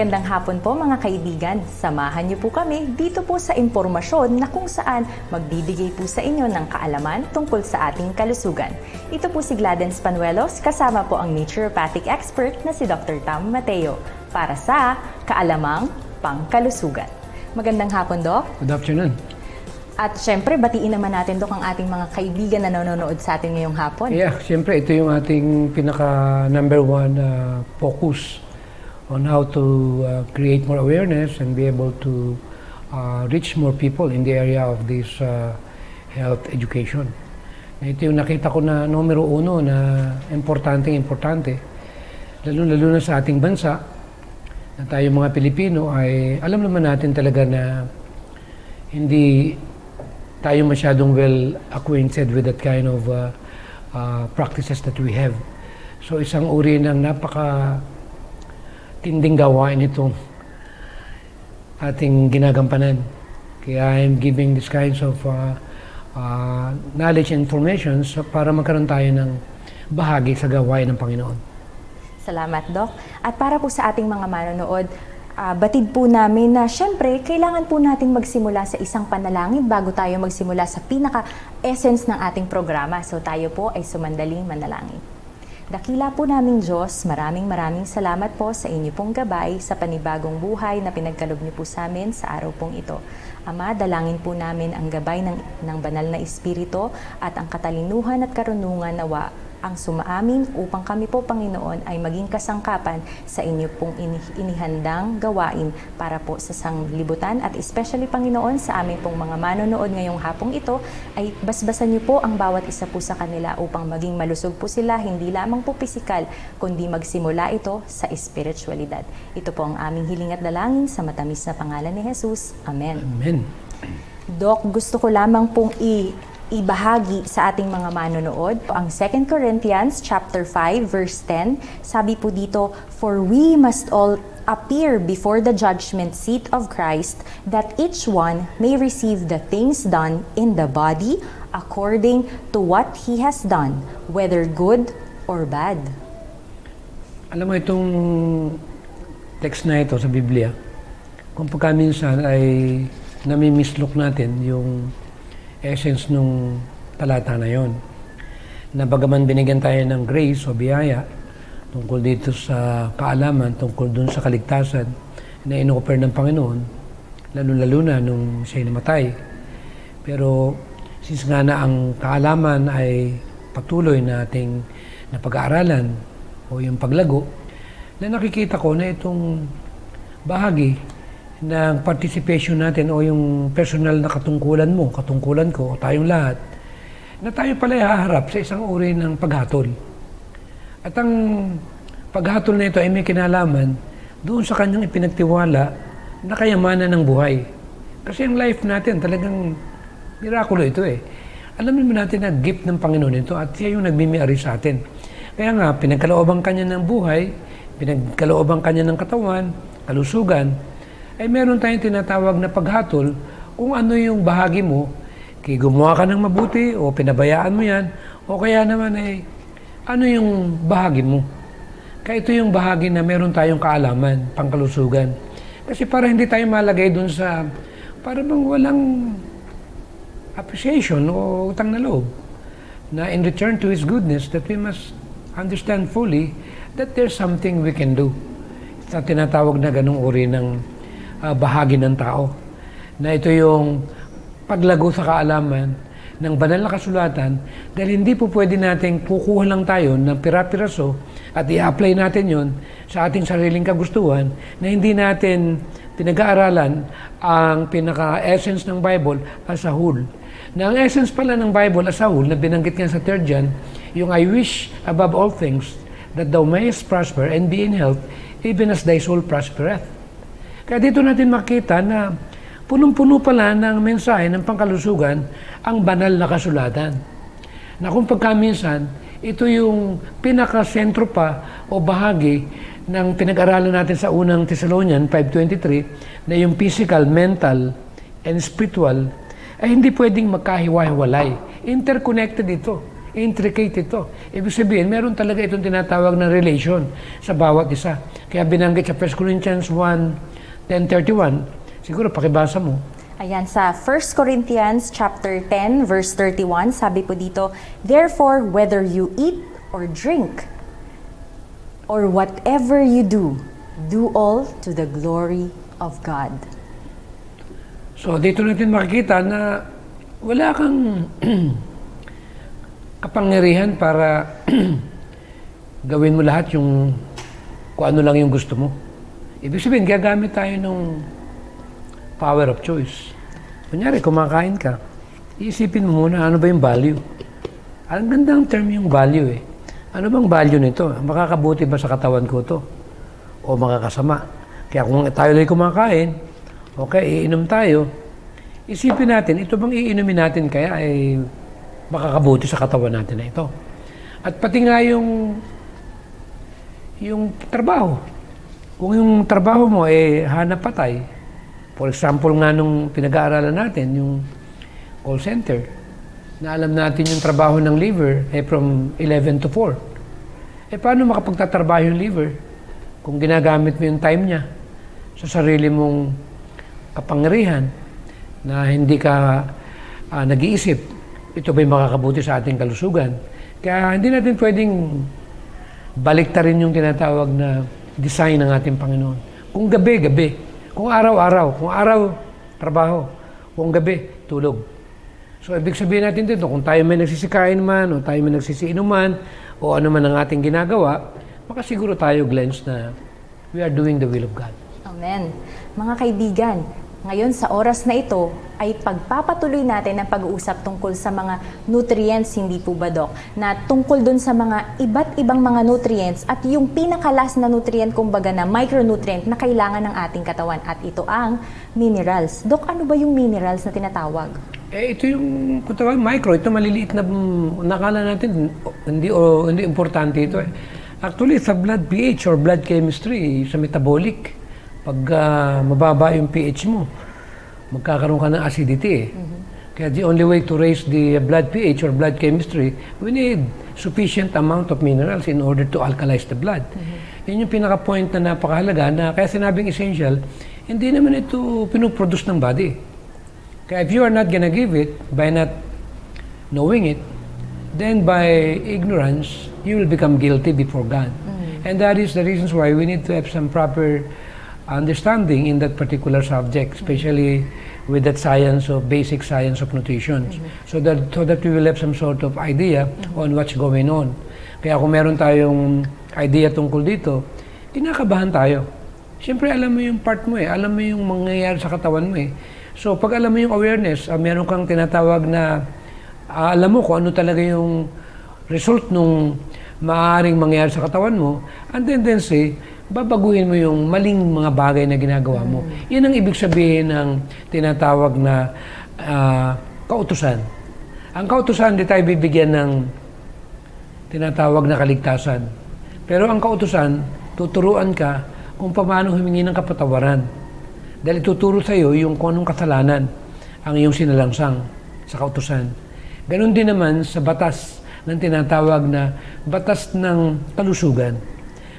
Magandang hapon po mga kaibigan. Samahan niyo po kami dito po sa impormasyon na kung saan magbibigay po sa inyo ng kaalaman tungkol sa ating kalusugan. Ito po si Gladens Panuelos, kasama po ang naturopathic expert na si Dr. Tam Mateo para sa Kaalamang Pangkalusugan. Magandang hapon, Doc. Good afternoon. At syempre, batiin naman natin, Dok, ang ating mga kaibigan na nanonood sa atin ngayong hapon. Yeah, syempre ito yung ating pinaka number one focus on how to create more awareness and be able to reach more people in the area of this health education. Ito yung nakita ko na numero uno na importante, lalo na sa ating bansa, na tayo mga Pilipino ay alam naman natin talaga na hindi tayo masyadong well acquainted with that kind of practices that we have. So isang uri ng napaka-tinding gawain itong ating ginagampanan. Kaya I'm giving these kinds of knowledge and information para magkaroon tayo ng bahagi sa gawain ng Panginoon. Salamat, Doc. At para po sa ating mga manonood, batid po namin na syempre, kailangan po natin magsimula sa isang panalangin bago tayo magsimula sa pinaka-essence ng ating programa. So tayo po ay sumandaling manalangin. Dakila po naming Diyos, maraming salamat po sa inyo pong gabay sa panibagong buhay na pinagkaloob niyo po sa amin sa araw pong ito. Ama, dalangin po namin ang gabay ng banal na Espiritu at ang katalinuhan at karunungan nawa ang sumaamin upang kami po, Panginoon, ay maging kasangkapan sa inyo pong inihandang gawain para po sa sanglibutan at especially, Panginoon, sa aming pong mga manonood ngayong hapong ito ay basbasan niyo po ang bawat isa po sa kanila upang maging malusog po sila, hindi lamang po pisikal, kundi magsimula ito sa espiritualidad. Ito po ang aming hiling at dalangin sa matamis na pangalan ni Jesus. Amen. Amen. Doc, gusto ko lamang pong ibahagi sa ating mga manonood ang 2 Corinthians chapter 5 verse 10. Sabi po dito, "For we must all appear before the judgment seat of Christ, that each one may receive the things done in the body according to what he has done, whether good or bad." Alam mo itong text na ito sa Biblia, kung pagkaminsan ay namimislok natin yung essence nung talata na yon. Na bagaman binigyan tayo ng grace o biyaya tungkol dito sa kaalaman, tungkol dun sa kaligtasan na ino-offer ng Panginoon, lalo na nung siya'y namatay. Pero since nga na ang kaalaman ay patuloy na ating napag-aaralan o yung paglago, na nakikita ko na itong bahagi ng participation natin o yung personal na katungkulan mo, katungkulan ko, o tayong lahat, na tayo pala haharap sa isang uri ng paghatol. At ang paghatol na ito ay may kinalaman doon sa kanyang ipinagtiwala na kayamanan ng buhay. Kasi ang life natin talagang mirakulo ito eh. Alamin mo natin na gift ng Panginoon ito at siya yung nagmimiari sa atin. Kaya nga, pinagkalooban kanya ng buhay, pinagkalooban kanya ng katawan, kalusugan, ay meron tayong tinatawag na paghatol kung ano yung bahagi mo, kaya gumawa ka ng mabuti o pinabayaan mo yan, o kaya naman ay ano yung bahagi mo. Kaya ito yung bahagi na meron tayong kaalaman, pangkalusugan. Kasi para hindi tayo malagay dun sa, para bang walang appreciation o utang na loob, na in return to His goodness, that we must understand fully that there's something we can do. Ito tinatawag na ganung uri ng bahagi ng tao. Na ito yung paglago sa kaalaman ng banal na kasulatan dahil hindi po pwede nating kukuha lang tayo ng pira-piraso at i-apply natin yon sa ating sariling kagustuhan na hindi natin pinag-aaralan ang pinaka-essence ng Bible as a whole. Na ang essence pala ng Bible as a whole na binanggit nga sa 3 John, yung "I wish above all things that thou mayest prosper and be in health even as thy soul prospereth." Kaya dito natin makita na punong-puno pala ng mensahe ng pangkalusugan ang banal na kasulatan. Na kung pagkaminsan, ito yung pinaka-sentro pa o bahagi ng pinag-aralan natin sa unang Thessalonian 5:23 na yung physical, mental, and spiritual ay hindi pwedeng magkahiwa-hiwalay. Interconnected ito. Intricate ito. Ibig sabihin, meron talaga itong tinatawag na relation sa bawat isa. Kaya binanggit sa 1 Corinthians 1:10-31, siguro pakibasa mo. Ayan, sa 1 Corinthians chapter 10, verse 31, sabi po dito, "Therefore, whether you eat or drink, or whatever you do all to the glory of God." So dito natin makikita na wala kang kapangyarihan para gawin mo lahat yung kung ano lang yung gusto mo. Ibig sabihin, gagamit tayo ng power of choice. Kunyari, kumakain ka, iisipin mo muna ano ba yung value. Ang gandang term yung value eh. Ano bang value nito? Makakabuti ba sa katawan ko to? O makakasama? Kaya kung tayo lang kumakain, okay, iinom tayo, isipin natin, ito bang iinumin natin kaya ay makakabuti sa katawan natin na ito. At pati nga yung trabaho. Kung yung trabaho mo ay hanap patay, for example nga nung pinag-aaralan natin, yung call center, na alam natin yung trabaho ng liver ay from 11 to 4. Paano makapagtatrabaho yung liver kung ginagamit mo yung time niya sa sarili mong kapangyarihan na hindi ka nag-iisip, ito ba'y makakabuti sa ating kalusugan? Kaya hindi natin pwedeng baliktarin yung tinatawag na design ng ating Panginoon. Kung gabi, gabi. Kung araw-araw. Kung araw, trabaho. Kung gabi, tulog. So, ibig sabihin natin dito, kung tayo may nagsisikain man, o tayo may nagsisiinom man, o ano man ang ating ginagawa, makasiguro tayo, Glens, na we are doing the will of God. Amen. Mga kaibigan, ngayon sa oras na ito ay pagpapatuloy natin ang pag-uusap tungkol sa mga nutrients, hindi po ba, Doc? Na tungkol dun sa mga iba't ibang mga nutrients at yung pinakalas na nutrient, kumbaga na micronutrient na kailangan ng ating katawan. At ito ang minerals. Doc, ano ba yung minerals na tinatawag? Ito yung kung tawag micro, ito maliliit na nakala natin, hindi importante ito. Actually, sa blood pH or blood chemistry, sa metabolic, pag mababa yung pH mo, magkakaroon ka ng acidity. Kaya the only way to raise the blood pH or blood chemistry, we need sufficient amount of minerals in order to alkalize the blood. Yun yung pinaka-point na napakahalaga na kaya sinabing essential, hindi naman ito pinuproduce ng body. Kaya if you are not gonna give it, by not knowing it, then by ignorance, you will become guilty before God. And that is the reasons why we need to have some proper understanding in that particular subject, especially with that science of basic science of nutrition, so that we will have some sort of idea on what's going on. Kaya kung meron tayong idea tungkol dito, kinakabahan tayo. Siyempre alam mo yung part mo alam mo yung mangyayari sa katawan mo So pag alam mo yung awareness, meron kang tinatawag na alam mo kung ano talaga yung result nung maaaring mangyayari sa katawan mo, and tendency babaguhin mo yung maling mga bagay na ginagawa mo. Yan ang ibig sabihin ng tinatawag na kautusan. Ang kautusan, di tayo bibigyan ng tinatawag na kaligtasan. Pero ang kautusan, tuturuan ka kung paano humingi ng kapatawaran. Dahil ituturo sa iyo yung kung anong kasalanan ang iyong sinalangsang sa kautusan. Ganon din naman sa batas ng tinatawag na batas ng kalusugan.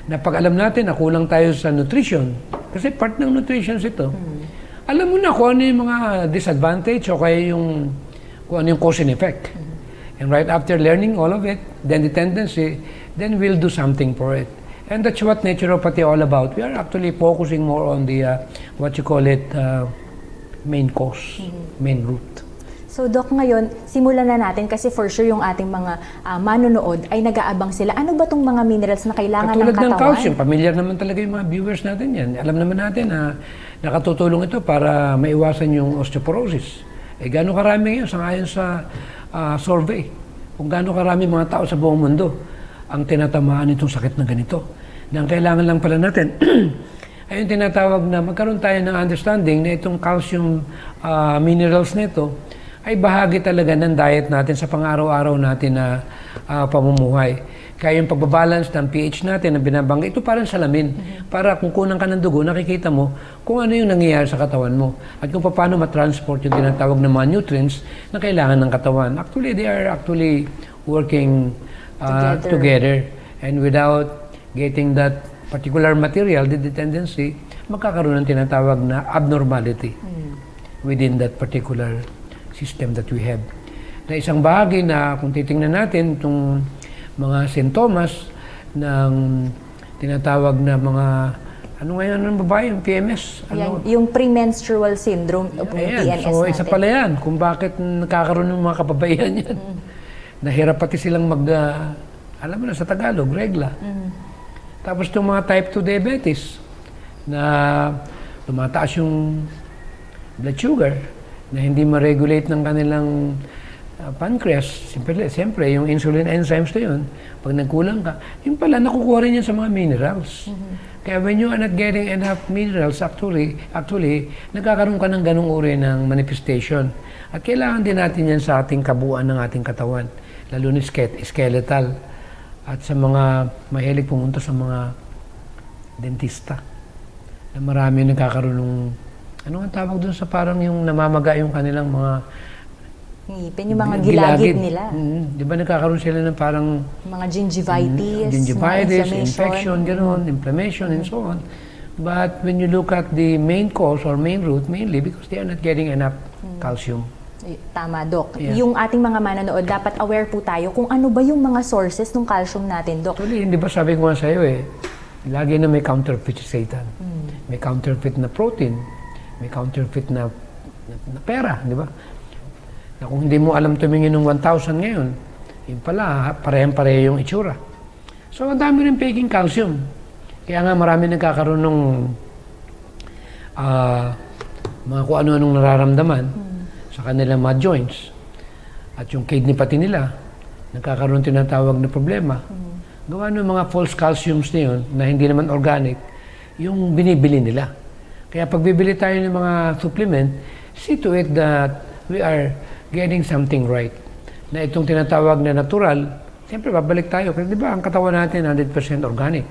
Na pag alam natin na kulang tayo sa nutrition, kasi part ng nutrition ito, alam mo na kung ano yung mga disadvantage o kaya kung ano yung cause and effect. And right after learning all of it, then the tendency, then we'll do something for it. And that's what naturopathy all about. We are actually focusing more on the, what you call it, main cause, main root. So, Doc, ngayon, simulan na natin kasi for sure yung ating mga manonood ay nag-aabang sila. Ano ba tong mga minerals na kailangan ng katawan? Katulad ng calcium, familiar naman talaga yung mga viewers natin yan. Alam naman natin na nakatutulong ito para maiwasan yung osteoporosis. Gaano karami yun sangayon sa survey? Kung gaano karami mga tao sa buong mundo ang tinatamaan itong sakit na ganito. Na ang kailangan lang pala natin ay yung tinatawag na magkaroon tayo ng understanding na itong calcium minerals nito ay bahagi talaga ng diet natin sa pang-araw-araw natin na pamumuhay. Kaya yung pagbabalance ng pH natin na binabanggit, ito parang salamin. Para kung kunan ka ng dugo, nakikita mo kung ano yung nangyayari sa katawan mo. At kung paano matransport yung tinatawag ng mga nutrients na kailangan ng katawan. Actually, they are actually working together. And without getting that particular material, the tendency, magkakaroon ng tinatawag na abnormality within that particular system that we have. Na isang bahagi na kung titingnan natin itong mga sintomas ng tinatawag na mga, ano ngayon ng babae, yung PMS? Ano? Yan, yung premenstrual syndrome o PMS so, natin. isa pala yan kung bakit nakakaroon ng mga kababaihan yan. Nahirap pati silang alam mo na sa Tagalog, regla. Tapos itong mga type 2 diabetes na tumataas yung blood sugar na hindi ma-regulate ng kanilang pancreas. Siyempre, yung insulin enzymes na yun, pag nagkulang ka, yun pala, nakukuha rin yan sa mga minerals. Kaya when you are not getting enough minerals, actually, nagkakaroon ka ng ganung uri ng manifestation. At kailangan din natin yan sa ating kabuuan ng ating katawan, lalo na skeletal. At sa mga mahilig pumunta sa mga dentista, na marami nagkakaroon ng, ano ang tawag doon sa parang yung namamaga yung kanilang mga ngipin, yung mga gilagid nila. Di ba nagkakaroon sila ng parang mga gingivitis, infection, gano'n, inflammation, and so on. But when you look at the main cause or main root, mainly because they are not getting enough calcium. Tama, Dok. Yeah. Yung ating mga manonood, dapat aware po tayo kung ano ba yung mga sources ng calcium natin, Dok. Actually, hindi ba sabi ko nga sa'yo lagi na may counterfeit si Satan. May counterfeit na protein, may counterfeit na pera, di ba? Na kung hindi mo alam tumingin ng 1,000 ngayon, yun pala, parehang-pareho yung itsura. So, ang dami rin faking calcium. Kaya nga marami nagkakaroon ng mga kung ano-anong nararamdaman sa kanilang mga joints. At yung kidney pati nila, nagkakaroon tinatawag na problema. Gawa ng mga false calciums na yun, na hindi naman organic, yung binibili nila. Kaya pag bibili tayo ng mga supplement, see to it that we are getting something right. Na itong tinatawag na natural, siyempre babalik tayo. Kasi di ba, ang katawan natin 100% organic.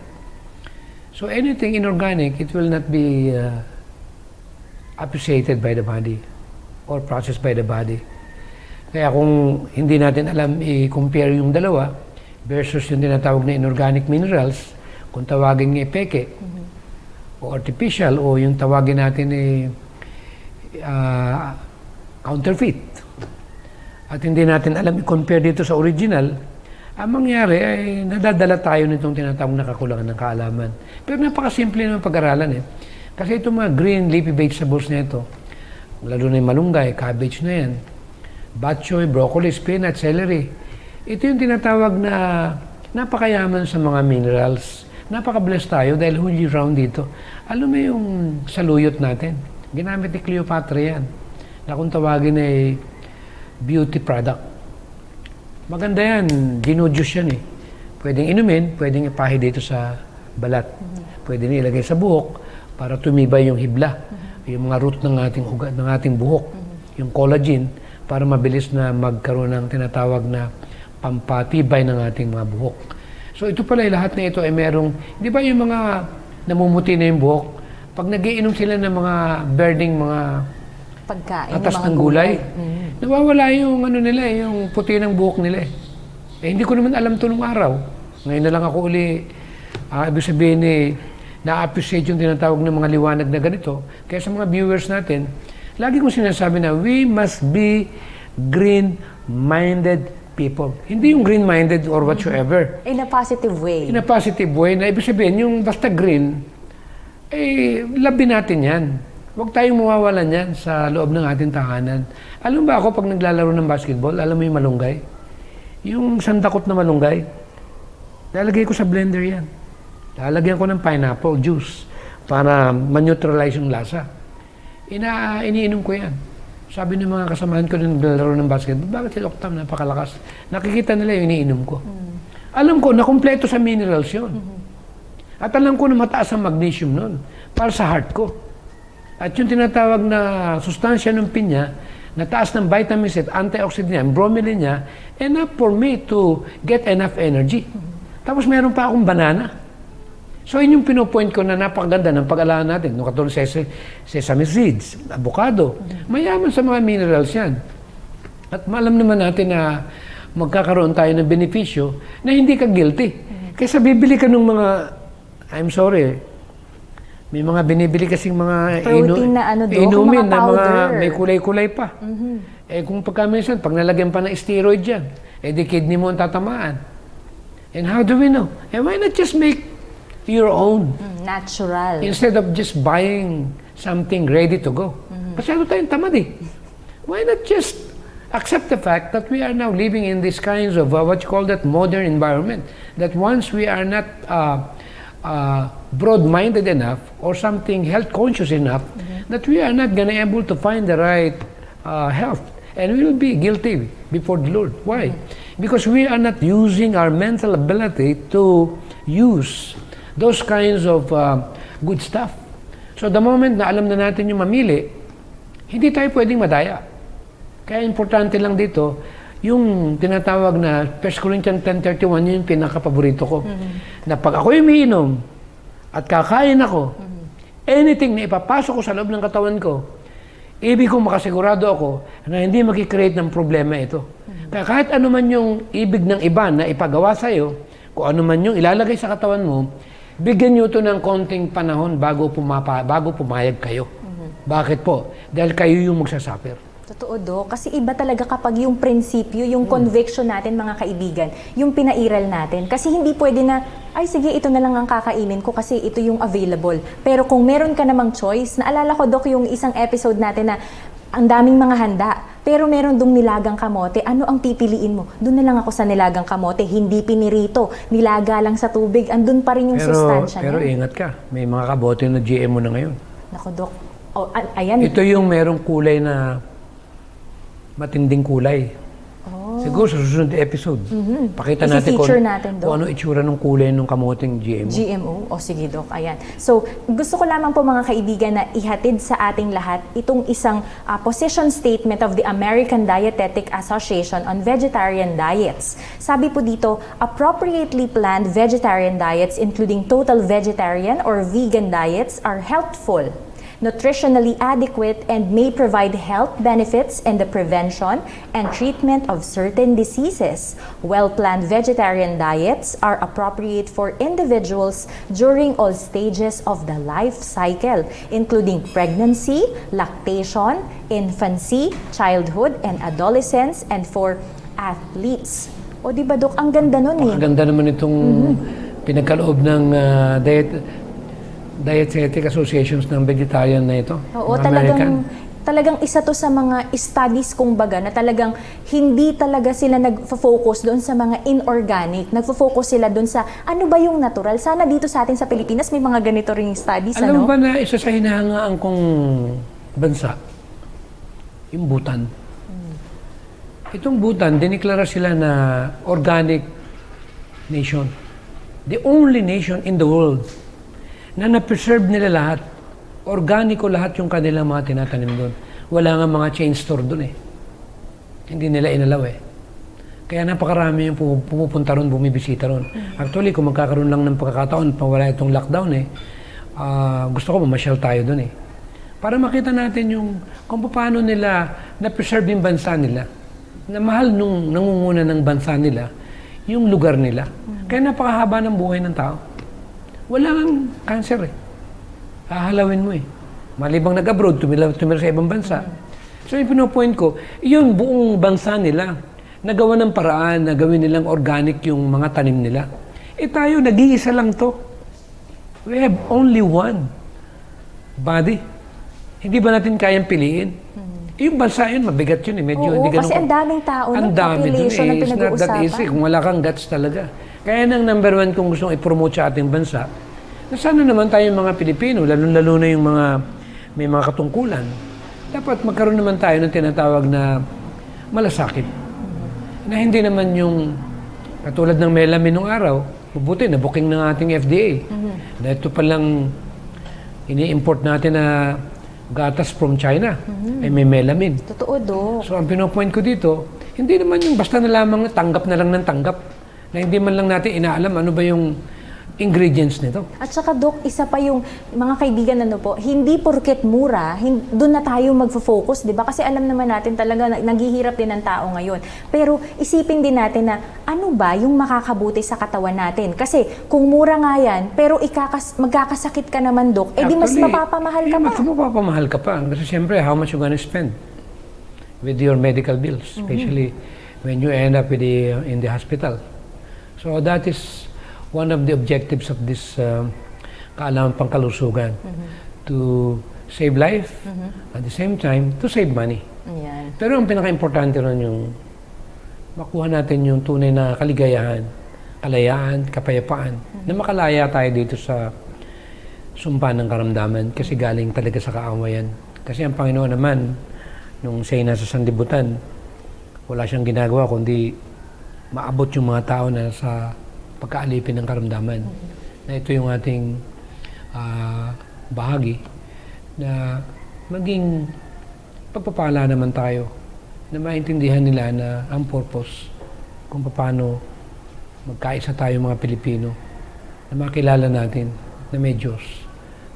So anything inorganic, it will not be appreciated by the body or processed by the body. Kaya kung hindi natin alam i-compare yung dalawa versus yung tinatawag na inorganic minerals, kung tawagin nga peke o artificial o yung tawagin natin counterfeit, at hindi natin alam i-compare dito sa original, ang mangyari ay nadadala tayo nitong tinatawag na kakulangan ng kaalaman. Pero napakasimple naman pag-aralan Kasi itong mga green leafy vegetables na ito, lalo na yung malunggay, cabbage na yan, bok choy, broccoli, spinach, celery. Ito yung tinatawag na napakayaman sa mga minerals. Napaka-blessed tayo dahil whole year round dito. Alam mo yung saluyot natin, ginamit ni Cleopatra yan, na kung tawagin ay beauty product. Maganda yan, ginujuice yan Pwedeng inumin, pwedeng ipahi dito sa balat. Pwedeng ilagay sa buhok para tumibay yung hibla. Yung mga root ng ating ugat, ng ating buhok, yung collagen, para mabilis na magkaroon ng tinatawag na pampatibay ng ating mga buhok. So ito pala, lahat na ito ay merong, di ba yung mga namumuti na yung buhok, pag nagiinom sila ng mga burning, mga pagkain, atas mga ng gulay, nawawala yung ano nila, yung puti ng buhok nila hindi ko naman alam to nung araw. Ngayon na lang ako uli, ibig sabihin na-appreciate yung tinatawag ng mga liwanag na ganito. Kaya sa mga viewers natin, lagi kong sinasabi na we must be green-minded people. Hindi yung green-minded or whatsoever. In a positive way. In a positive way, na ibig sabihin, yung basta green, labi natin yan. Huwag tayong mawawalan yan sa loob ng ating tahanan. Alam ba ako, pag naglalaro ng basketball, alam mo yung malunggay? Yung sandakot na malunggay, lalagay ko sa blender yan. Lalagyan ko ng pineapple juice para ma-neutralize yung lasa. Iniinom ko yan. Sabi ng mga kasamahan ko na naglalaro ng basketball, bakit si Octam napakalakas? Nakikita nila yung iniinom ko. Alam ko na kumpleto sa minerals yun. At alam ko na mataas ang magnesium nun para sa heart ko. At yung tinatawag na sustansya ng pinya, na taas ng vitamin C, antioxidant niya, bromelain niya, enough for me to get enough energy. Tapos meron pa akong banana. So yun yung pinopoint ko na napakaganda ng pag-alaman natin. No, katulad sesame seeds, avocado. Mayaman sa mga minerals yan. At malam naman natin na magkakaroon tayo ng benepisyo na hindi ka guilty. Kaysa bibili ka ng mga I'm sorry. May mga binibili kasing mga Protein na ano, Doc, inumin mga na mga powder. may kulay-kulay pa. Eh kung pagka minsan, pag nalagyan pa ng steroid dyan, eh di kidney mo ang tatamaan. And how do we know? And why not just make your own? Natural. Instead of just buying something ready to go. Masyado tayong tamad eh. Why not just accept the fact that we are now living in these kinds of what you call that modern environment, that once we are not broad-minded enough or something health conscious enough, that we are not gonna able to find the right health, and we will be guilty before the Lord. Why? Because we are not using our mental ability to use those kinds of good stuff. So the moment na alam na natin yung mamili, hindi tayo pwedeng madaya. Kaya importante lang dito, yung tinatawag na 1 Corinthians 10:31, yun yung pinaka-paborito ko. Na pag ako umiinom at kakain ako, anything na ipapasok ko sa loob ng katawan ko, ibig kong makasigurado ako na hindi makikreate ng problema ito. Kaya kahit ano man yung ibig ng iba na ipagawa sa'yo, kung ano man yung ilalagay sa katawan mo, bigyan nyo ito ng konting panahon bago pumayag kayo. Bakit po? Dahil kayo yung magsasuffer. Totoo, Dok. Kasi iba talaga kapag yung prinsipyo, yung conviction natin, mga kaibigan, yung pinairal natin. Kasi hindi pwede na, ay sige, ito na lang ang kakainin ko kasi ito yung available. Pero kung meron ka namang choice, naalala ko, Dok, yung isang episode natin na ang daming mga handa, pero meron dong nilagang kamote, ano ang pipiliin mo? Doon na lang ako sa nilagang kamote, hindi pinirito, nilaga lang sa tubig, andun pa rin yung sustansya Pero niya. ingat ka, may mga kabote na GMO na ngayon. Naku, Dok. Oh, ayan. Ito yung merong kulay na matinding kulay. Siguro sa susunod na episode, pakita natin Isi-feature natin, Doc. kung ano itsura ng kulay ng kamoting GMO. GMO? O sige, Doc. Ayan. So, gusto ko lamang po mga kaibigan na ihatid sa ating lahat itong isang position statement of the American Dietetic Association on vegetarian diets. Sabi po dito, appropriately planned vegetarian diets including total vegetarian or vegan diets are healthful, nutritionally adequate, and may provide health benefits in the prevention and treatment of certain diseases. Well-planned vegetarian diets are appropriate for individuals during all stages of the life cycle, including pregnancy, lactation, infancy, childhood, and adolescence, and for athletes. O di ba, Dok? Ang ganda nun eh. Ang ganda naman itong pinagkaloob ng Dietetic Associations ng vegetarian na ito. Oo, ng American. talagang isa to sa mga studies kumbaga na talagang hindi talaga sila nagfo-focus doon sa mga inorganic. Nagfo-focus sila doon sa ano ba yung natural. Sana dito sa atin sa Pilipinas may mga ganito ring studies, Alam mo ano? ba na isa sa hinahangaan kong bansa, yung Bhutan. Itong Bhutan, diniklara sila na organic nation. The only nation in the world na na-preserve nila lahat. Organiko lahat yung kanilang mga tinatanim doon. Wala nga mga chain store doon eh. Hindi nila inalaw eh. Kaya napakarami yung pumupunta ron, bumibisita ron. Actually, kung magkakaroon lang ng pagkakataon, pawala itong lockdown eh, gusto ko mamasyal tayo doon eh. Para makita natin yung kung paano nila na-preserve yung bansa nila. Na mahal nung nangunguna ng bansa nila, yung lugar nila. Kaya napakahaba ng buhay ng tao. Wala kang cancer eh. Hahalawin mo eh. Malibang nag-abroad, tumira sa ibang bansa. So yung pinopoint ko, yung buong bansa nila, nagawa ng paraan na gawin nilang organic yung mga tanim nila. Eh tayo, nag-iisa lang to. We have only one body. Hindi ba natin kayang piliin? Yung bansa yun, mabigat yun eh. Medyo Oo, hindi ganun. kasi ang daming tao, ang dami dun population eh. ang It's not that pinag-uusapan. easy. Kung wala kang guts talaga. Kaya nang number one kung gustong i-promote sa ating bansa, na sana naman tayong mga Pilipino, lalo-lalo na yung mga may mga katungkulan, dapat magkaroon naman tayo ng tinatawag na malasakit. Na hindi naman yung katulad ng melamine nung araw, mabuti, nabuking ng ating FDA. Na ito palang ini-import natin na gatas from China, ay may melamine. Totoo, Dok. So ang pinopoint ko dito, hindi naman yung basta na lamang tanggap na lang ng tanggap. Na hindi man lang natin inaalam ano ba yung ingredients nito. At saka Dok, isa pa yung mga kaibigan po, hindi porket mura, doon na tayo magfo-focus, 'di ba? Kasi alam naman natin talaga naghihirap din ang tao ngayon. Pero isipin din natin na ano ba yung makakabuti sa katawan natin? Kasi kung mura nga 'yan, pero magkakasakit ka naman, Dok, di mas Actually, mapapamahal ka pa. Mas mapapamahal ka pa. Kasi siyempre, how much you gonna spend with your medical bills, especially when you end up in the hospital. So that is one of the objectives of this kaalaman pangkalusugan, to save life, at the same time, to save money. Ayan. Pero ang pinaka-importante ron yung makuha natin yung tunay na kaligayahan, kalayaan, kapayapaan, na makalaya tayo dito sa sumpa ng karamdaman kasi galing talaga sa kaamayan. Kasi ang Panginoon naman, nung siya'y nasa sanlibutan, wala siyang ginagawa kundi maabot yung mga tao na sa pagkaalipin ng karamdaman. Na ito yung ating bahagi na maging pagpapala naman tayo na maintindihan nila na ang purpose kung paano magkaisa tayo mga Pilipino, na makilala natin na may Diyos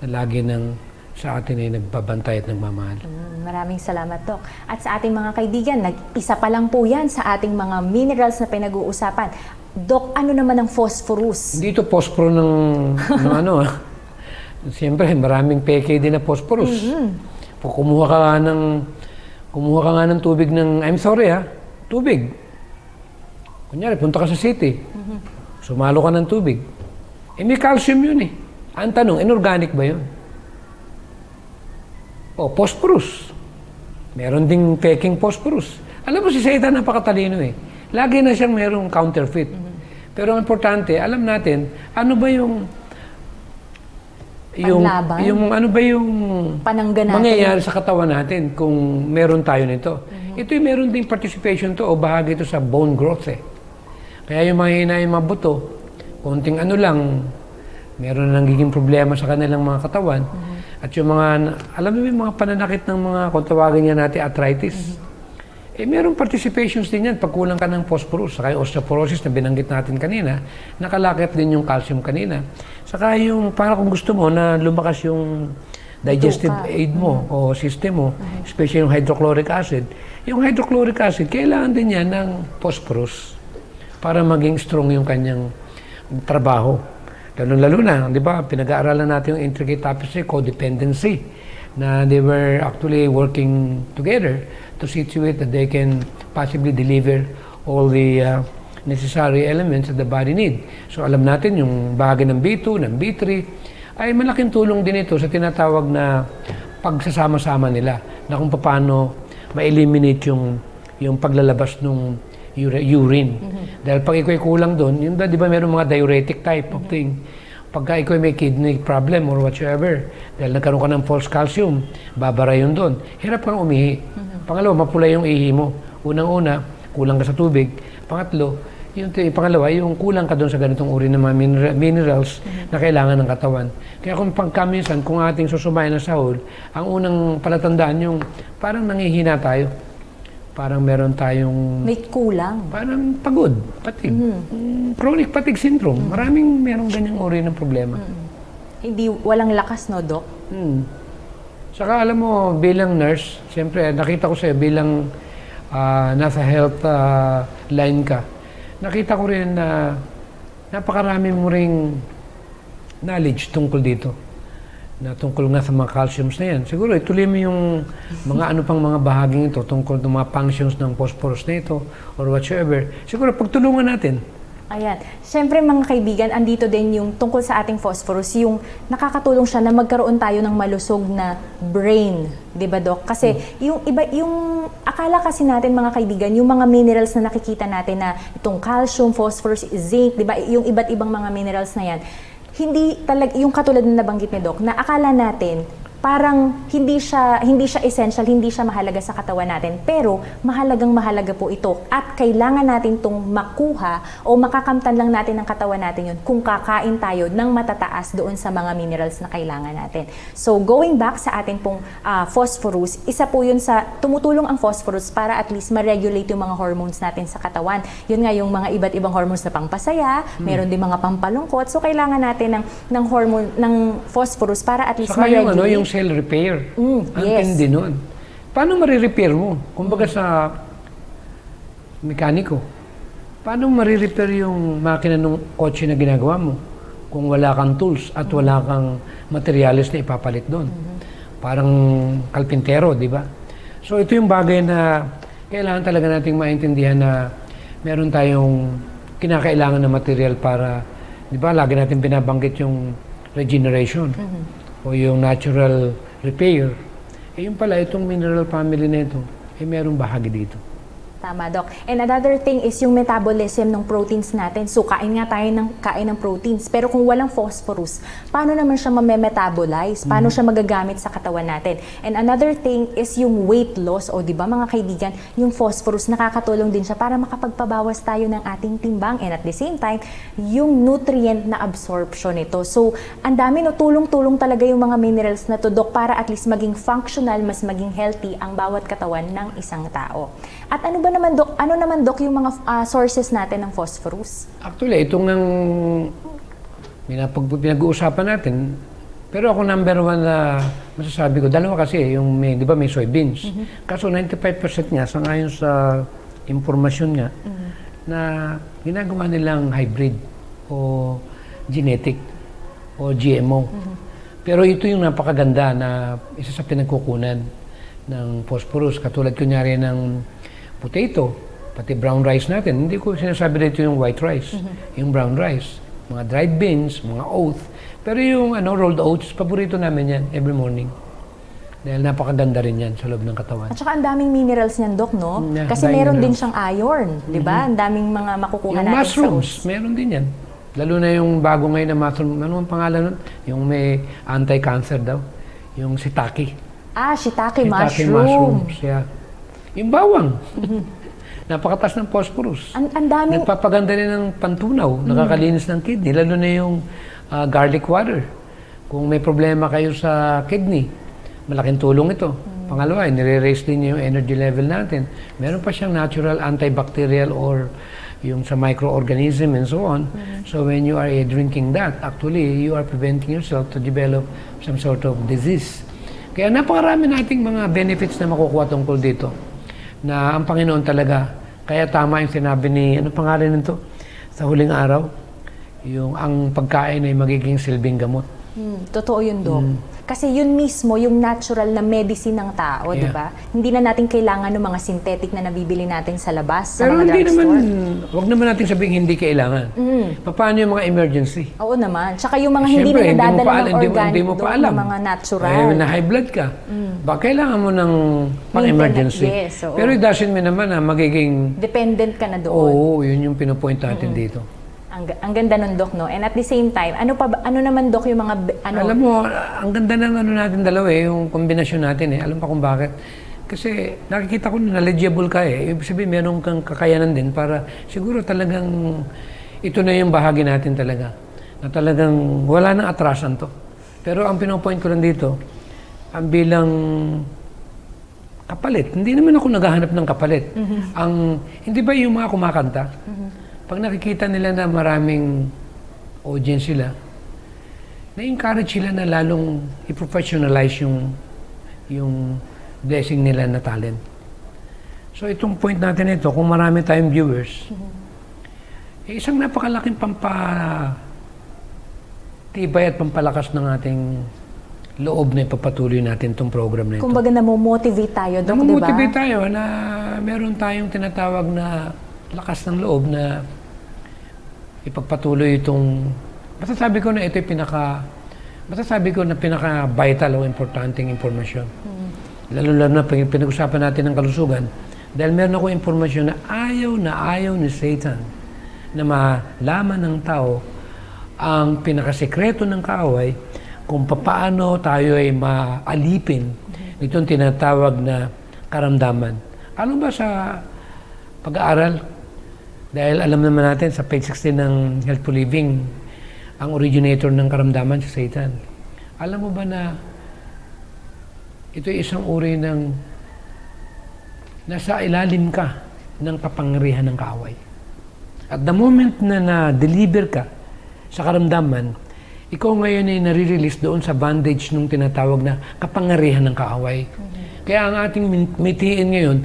na lagi sa atin ay nagbabantay at nagmamahal. Maraming salamat, Dok. At sa ating mga kaibigan, isa pa lang po yan sa ating mga minerals na pinag-uusapan. Dok, ano naman ang phosphorus? Hindi ito posporo ng ano. Siyempre, maraming peke din na phosphorus. Kumuha ka nga ng tubig I'm sorry tubig. Kunyari, punta ka sa city. Sumalo ka ng tubig. May calcium yun eh. Ang tanong, inorganic ba yun? Phosphorus. Meron ding peking phosphorus. Alam mo si Satan napakatalino eh. Lagi na siyang merong counterfeit. Pero ang importante, alam natin, ano ba yung panlaban? Ano ba yung panangga natin, mangyayari sa katawan natin kung meron tayo nito? Ito'y meron ding participation to o bahagi ito sa bone growth eh. Kaya yung mahina yung mga buto, konting ano lang, meron na nagiging problema sa kanilang mga katawan. At yung mga, alam mo yung mga pananakit ng mga, kung tawagin niya natin, arthritis. Merong participations din yan pag kulang ka ng phosphorus. Saka yung osteoporosis na binanggit natin kanina, nakalakip din yung calcium kanina. Saka yung, para kung gusto mo na lumakas yung digestive aid mo o system mo, especially yung hydrochloric acid. Yung hydrochloric acid, kailangan din yan ng phosphorus para maging strong yung kanyang trabaho. Lalo na, di ba, pinag-aaralan natin yung intricate topics ng codependency na they were actually working together to see to it that they can possibly deliver all the necessary elements that the body need. So alam natin yung bahagi ng B2, ng B3, ay malaking tulong din ito sa tinatawag na pagsasama-sama nila na kung paano ma-eliminate yung paglalabas ng urine. Dahil pag ikaw kulang doon, yun di ba meron mga diuretic type of thing. Pagka ikaw may kidney problem or whatsoever, dahil nagkaroon ka ng false calcium, babara yun doon. Hirap kang umihi. Pangalawa, mapula yung ihi mo. Unang-una, kulang ka sa tubig. Pangatlo, pangalawa, yung kulang ka doon sa ganitong uri ng mga minerals na kailangan ng katawan. Kaya kung pagkaminsan, kung ating susumayan na sahod, ang unang palatandaan yung parang nangihina tayo. Parang meron tayong... May kulang. Parang pagod, patig. Chronic fatigue syndrome. Maraming merong ganyang uri ng problema. Hindi, walang lakas, no, Dok? Saka alam mo, bilang nurse, siyempre, nakita ko sa'yo bilang nasa health line ka, nakita ko rin na napakarami mo ring knowledge tungkol dito. Na tungkol nga sa mga calciums na yan. Siguro, ituloy mo yung mga ano pang mga bahaging ito tungkol ng mga functions ng phosphorus na ito or whatsoever. Siguro, pagtulungan natin. Ayan. Siyempre, mga kaibigan, andito din yung tungkol sa ating phosphorus, yung nakakatulong siya na magkaroon tayo ng malusog na brain. Di ba, Doc? Kasi yung akala kasi natin, mga kaibigan, yung mga minerals na nakikita natin na itong calcium, phosphorus, zinc, di ba? Yung iba't ibang mga minerals na yan, hindi talaga, yung katulad na nabanggit ni Doc, na akala natin, parang hindi siya essential, hindi siya mahalaga sa katawan natin. Pero mahalaga po ito at kailangan natin itong makuha o makakamtan lang natin ng katawan natin yun kung kakain tayo ng matataas doon sa mga minerals na kailangan natin. So going back sa atin pong phosphorus, isa po yun sa tumutulong ang phosphorus para at least ma-regulate yung mga hormones natin sa katawan. Yun nga yung mga iba't ibang hormones na pangpasaya, meron din mga pampalungkot. So kailangan natin ng hormone ng phosphorus para at least saka ma-regulate. yung cell repair. Ang yes. tindi nun. Paano marirepair mo? Kumbaga sa mekaniko, paano marirepair yung makina ng kotse na ginagawa mo kung wala kang tools at wala kang materials na ipapalit doon? Parang kalpintero, di ba? So ito yung bagay na kailangan talaga nating maintindihan na meron tayong kinakailangan na material para, di ba, lagi natin binabanggit yung regeneration o yung natural repair. Eh yung pala, itong mineral family na ito, eh merong bahagi dito. Tama, Doc. And another thing is yung metabolism ng proteins natin. So, kain nga tayo kain ng proteins. Pero kung walang phosphorus, paano naman siya mame-metabolize? Paano siya magagamit sa katawan natin? And another thing is yung weight loss. O, di ba mga kaibigan, yung phosphorus, nakakatulong din siya para makapagpabawas tayo ng ating timbang. And at the same time, yung nutrient na absorption nito. So, ang dami, no, tulong-tulong talaga yung mga minerals na to, Doc, para at least maging functional, mas maging healthy ang bawat katawan ng isang tao. At ano naman, Doc, yung mga sources natin ng phosphorus? Actually, itong pinag-uusapan natin, pero ako number one na masasabi ko, dalawa kasi, yung di ba may soybeans. Kaso 95% niya, sangayon sa impormasyon niya, na ginagawa nilang hybrid o genetic o GMO. Pero ito yung napakaganda na isa sa pinagkukunan ng phosphorus. Katulad kunyari ng potato, pati brown rice natin. Hindi ko sinasabi dito yung white rice, yung brown rice, mga dried beans, mga oats. Pero yung rolled oats, paborito namin yan every morning. Dahil napakaganda rin yan sa loob ng katawan. At saka ang daming minerals niyan, Doc, no? Yeah, kasi meron din siyang iron, di ba? Ang daming mga makukuha yung natin mushrooms, sa oats. meron din yan. Lalo na yung bago ngayon na mushroom, ano ang pangalan nun? Yung may anti-cancer daw. Yung shiitake. Shiitake Shiitake mushrooms, yeah. Yung bawang. Napakataas ng phosphorus. Ang daming... Nagpapaganda rin ng pantunaw, nakakalinis ng kidney, lalo na yung garlic water. Kung may problema kayo sa kidney, malaking tulong ito. Pangalawa, nire-raise din yung energy level natin. Meron pa siyang natural antibacterial or yung sa microorganism and so on. So when you are drinking that, actually, you are preventing yourself to develop some sort of disease. Kaya napakarami nating mga benefits na makukuha tungkol dito. Na ang Panginoon talaga, kaya tama yung sinabi ni, ano pangalan nito? Sa huling araw, yung ang pagkain ay magiging silbing gamot. Totoo yun, Doc. Kasi yun mismo, yung natural na medicine ng tao, di ba? Hindi na natin kailangan ng mga synthetic na nabibili natin sa labas, sa Pero mga hindi drugstore. naman, wag naman natin sabihin hindi kailangan. Paano yung mga emergency? Oo naman. Tsaka yung mga hindi na nadadala ng organic, ng mga natural. Na high blood ka. Ba, kailangan mo ng pang-emergency. Yes, oo. Pero it doesn't mean naman na magiging... Dependent ka na doon. Oo, yun yung pinupoint natin dito. Ang ganda nun, Doc, no? And at the same time, ano naman, Doc, yung mga... Alam mo, ang ganda ng natin dalawa yung kombinasyon natin Alam pa kung bakit. Kasi nakikita ko na knowledgeable ka Ibig sabihin, meron kang kakayanan din para siguro talagang ito na yung bahagi natin talaga. Na talagang wala nang atrasan to. Pero ang pinopoint ko lang dito, ang bilang kapalit. Hindi naman ako naghahanap ng kapalit. Hindi ba yung mga kumakanta? Pag nakikita nila na maraming audience sila, na-encourage sila na lalong i-professionalize yung blessing nila na talent. So itong point natin ito, kung marami tayong viewers, isang napakalaking pampatibay at pampalakas ng ating loob na ipapatuloy natin itong program na ito. Kumbaga namomotivate tayo, Doc, di ba? Namomotivate tayo na meron tayong tinatawag na lakas ng loob na ipagpatuloy itong masasabi ko na pinaka-vital o importanteng impormasyon. Lalo na pinag-usapan natin ng kalusugan dahil meron ako impormasyon na ayaw ni Satan na malaman ng tao ang pinakasekreto ng kaaway kung paano tayo ay maalipin itong tinatawag na karamdaman. Ano ba sa pag-aaral? Dahil alam naman natin sa page 16 ng Healthful Living, ang originator ng karamdaman si Satan. Alam mo ba na ito ay isang uri ng nasa ilalim ka ng kapangyarihan ng kaaway. At the moment na na-deliver ka sa karamdaman, ikaw ngayon ay nare-release doon sa bandage nung tinatawag na kapangyarihan ng kaaway. Kaya ang ating mitiin ngayon,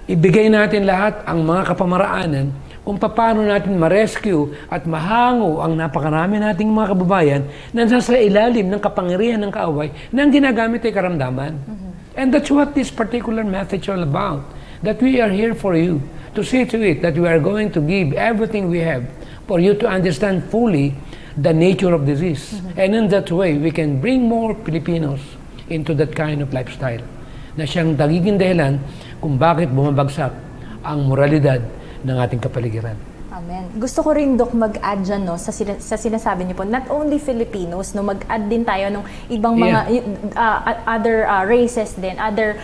ibigay natin lahat ang mga kapamaraanan kung paano natin ma-rescue at mahango ang napakarami nating mga kababayan na nasa ilalim ng kapangyarihan ng kaaway na ang ginagamit ay karamdaman. And that's what this particular message all about. That we are here for you, to see to it that we are going to give everything we have for you to understand fully the nature of disease. And in that way, we can bring more Filipinos into that kind of lifestyle na siyang nagiging dahilan kung bakit bumabagsak ang moralidad ng ating kapaligiran. Amen. Gusto ko rin, Dok, mag-add dyan, no, sa sinasabi niyo po, not only Filipinos, no, mag-add din tayo ng ibang mga other races din, other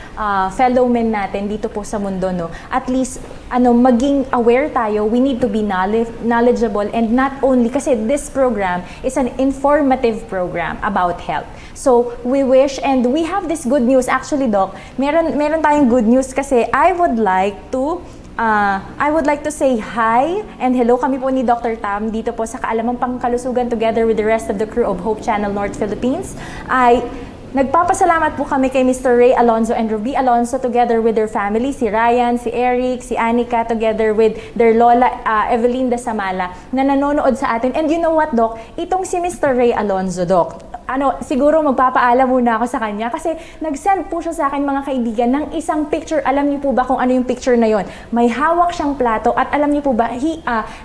fellow men natin dito po sa mundo, no. At least, maging aware tayo, we need to be knowledgeable, and not only, kasi this program is an informative program about health. So, we wish, and we have this good news, actually, Doc, meron tayong good news kasi I would like to say hi and hello kami po ni Dr. Tam dito po sa Kaalamang Pangkalusugan together with the rest of the crew of Hope Channel North Philippines. Nagpapasalamat po kami kay Mr. Ray Alonzo and Ruby Alonzo together with their family, si Ryan, si Eric, si Anika, together with their lola Evelyn Dasamala na nanonood sa atin. And you know what, Doc? Itong si Mr. Ray Alonzo, Doc, siguro magpapaalam muna ako sa kanya kasi nag-send po siya sa akin, mga kaibigan, ng isang picture. Alam niyo po ba kung ano yung picture na yon? May hawak siyang plato at alam niyo po ba,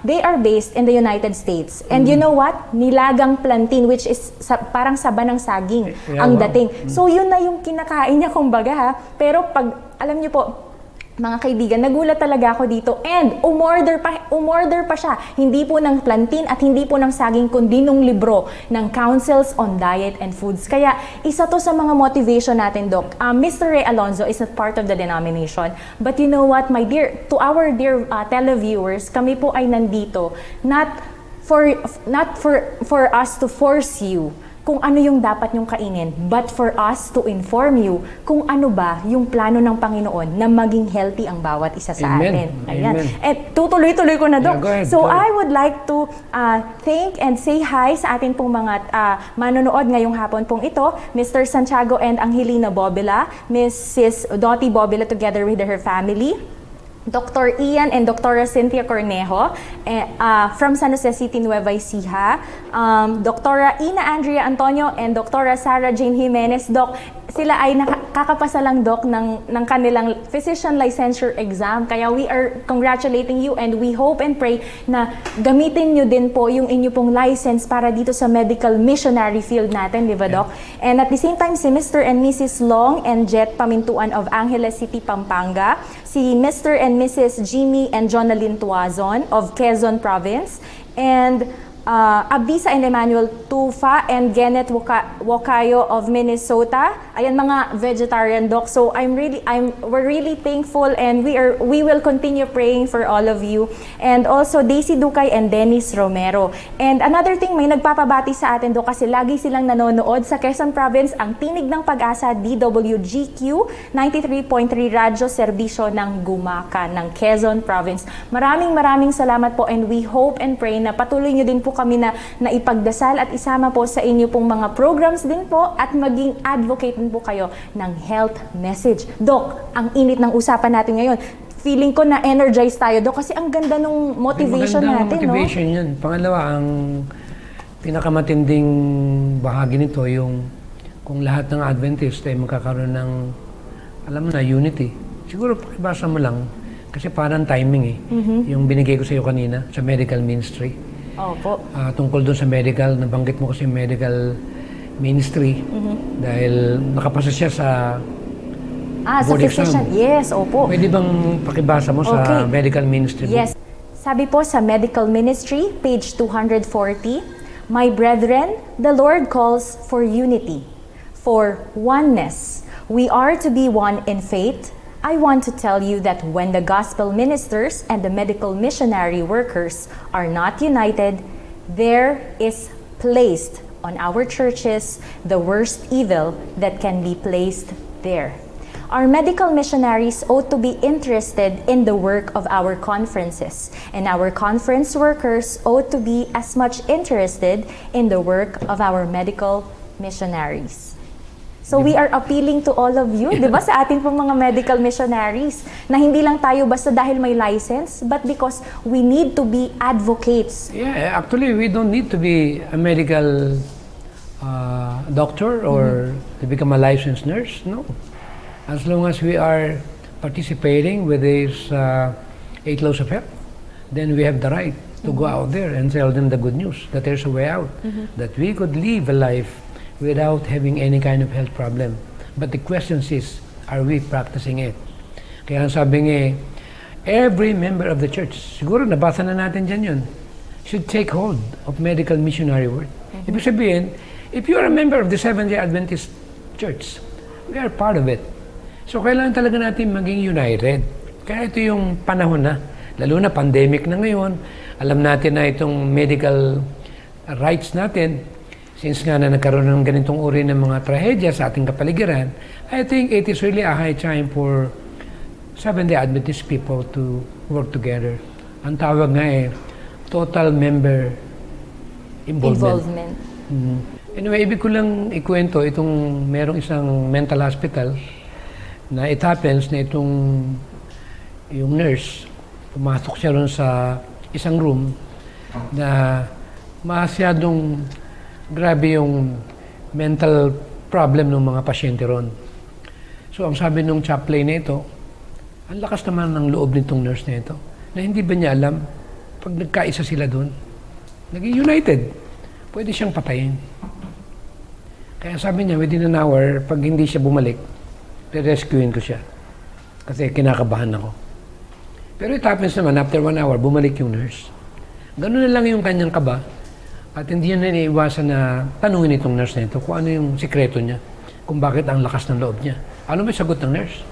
they are based in the United States. And you know what? Nilagang plantain, which is parang saba ng saging ang dating. So yun na yung kinakain niya, kumbaga, ha. Pero pag, alam niyo po, mga kaibigan, nagulat talaga ako dito, and umorder pa siya, hindi po ng plantain at hindi po ng saging, kundi nung libro ng Councils on Diet and Foods. Kaya isa to sa mga motivation natin, Doc. Mr. Ray Alonzo is not part of the denomination, but you know what, my dear, to our dear televiewers, kami po ay nandito not for us to force you kung ano yung dapat nyong kainin, but for us to inform you kung ano ba yung plano ng Panginoon na maging healthy ang bawat isa sa atin. Ayan. At tutuloy-tuloy ko na, Dok. So I would like to thank and say hi sa atin pong mga manonood ngayong hapon pong ito, Mr. Santiago and Angelina Bobila, Mrs. Dottie Bobila together with her family, Dr. Ian and Dr. Cynthia Cornejo from San Jose City, Nueva Ecija, Dr. Ina Andrea Antonio and Dr. Sarah Jane Jimenez. Doc, sila ay nakakapasa lang, Doc, ng kanilang physician licensure exam. Kaya we are congratulating you and we hope and pray na gamitin nyo din po yung inyo pong license para dito sa medical missionary field natin, di ba, Doc? And at the same time, si Mr. and Mrs. Long and Jet Pamintuan of Angeles City, Pampanga, si Mr. and Mrs. Jimmy and Jonalyn Tuazon of Quezon Province, and Abisa and Emmanuel Tufa and Genet Wakayo of Minnesota. Ayan, mga vegetarian, Doc. So we're really thankful, and we will continue praying for all of you. And also Daisy Dukay and Dennis Romero. And another thing, may nagpapabati sa atin, Doc, kasi lagi silang nanonood sa Quezon Province, ang Tinig ng Pag-asa, DWGQ 93.3 Radyo Serbisyo ng Gumaka ng Quezon Province. Maraming salamat po, and we hope and pray na patuloy nyo din po kami na ipagdasal at isama po sa inyo pong mga programs din po, at maging advocate din po kayo ng health message. Doc, ang init ng usapan natin ngayon. Feeling ko na energized tayo, Doc, kasi ang ganda nung motivation natin, motivation, no? Yan. Pangalawa, ang pinakamatinding bahagi nito, yung kung lahat ng Adventist ay magkakaroon ng, alam mo na, unity. Siguro pakibasa mo lang, kasi parang timing eh. Yung binigay ko sa iyo kanina sa medical ministry. Opo. Tungkol doon sa medical, nabanggit mo kasi medical ministry dahil nakapasa siya sa board exam. Yes, opo. Pwede bang pakibasa mo sa medical ministry? Yes. Sabi po sa medical ministry, page 240, My brethren, the Lord calls for unity, for oneness. We are to be one in faith. I want to tell you that when the gospel ministers and the medical missionary workers are not united, there is placed on our churches the worst evil that can be placed there. Our medical missionaries ought to be interested in the work of our conferences, and our conference workers ought to be as much interested in the work of our medical missionaries. So we are appealing to all of you, di ba, sa ating pong mga medical missionaries, na hindi lang tayo basta dahil may license, but because we need to be advocates. Yeah, actually, we don't need to be a medical doctor or to become a licensed nurse, no. As long as we are participating with these 8 laws of health, then we have the right to go out there and tell them the good news, that there's a way out, that we could live a life without having any kind of health problem. But the question is, are we practicing it? Kaya sabi nga, every member of the church, siguro nabasa na natin dyan yun, should take hold of medical missionary work. Ibig sabihin, if you are a member of the Seventh-day Adventist Church, we are part of it. So, kailangan talaga natin maging united. Kaya ito yung panahon na, lalo na pandemic na ngayon, alam natin na itong medical rights natin, since nga na nagkaroon ng ganitong uri ng mga trahedya sa ating kapaligiran, I think it is really a high time for Seventh-day Adventist people to work together. Ang tawag nga total member involvement. Anyway, ibig ko lang ikwento itong merong isang mental hospital na it happens na yung nurse, pumasok siya ron sa isang room na masyadong grabe yung mental problem ng mga pasyente ron. So, ang sabi nung chaplain na ito, ang lakas naman ng loob nitong nurse na ito, na hindi ba niya alam, pag nagkaisa sila doon, naging united, pwede siyang patayin. Kaya sabi niya, within an hour, pag hindi siya bumalik, re-rescuein ko siya. Kasi kinakabahan ako. Pero it happens naman, after 1 hour, bumalik yung nurse. Ganun na lang yung kanyang kaba. At hindi niya naiiwasan na tanungin itong nurse na ito kung ano yung sikreto niya. Kung bakit ang lakas ng loob niya. Ano ba sagot ng nurse?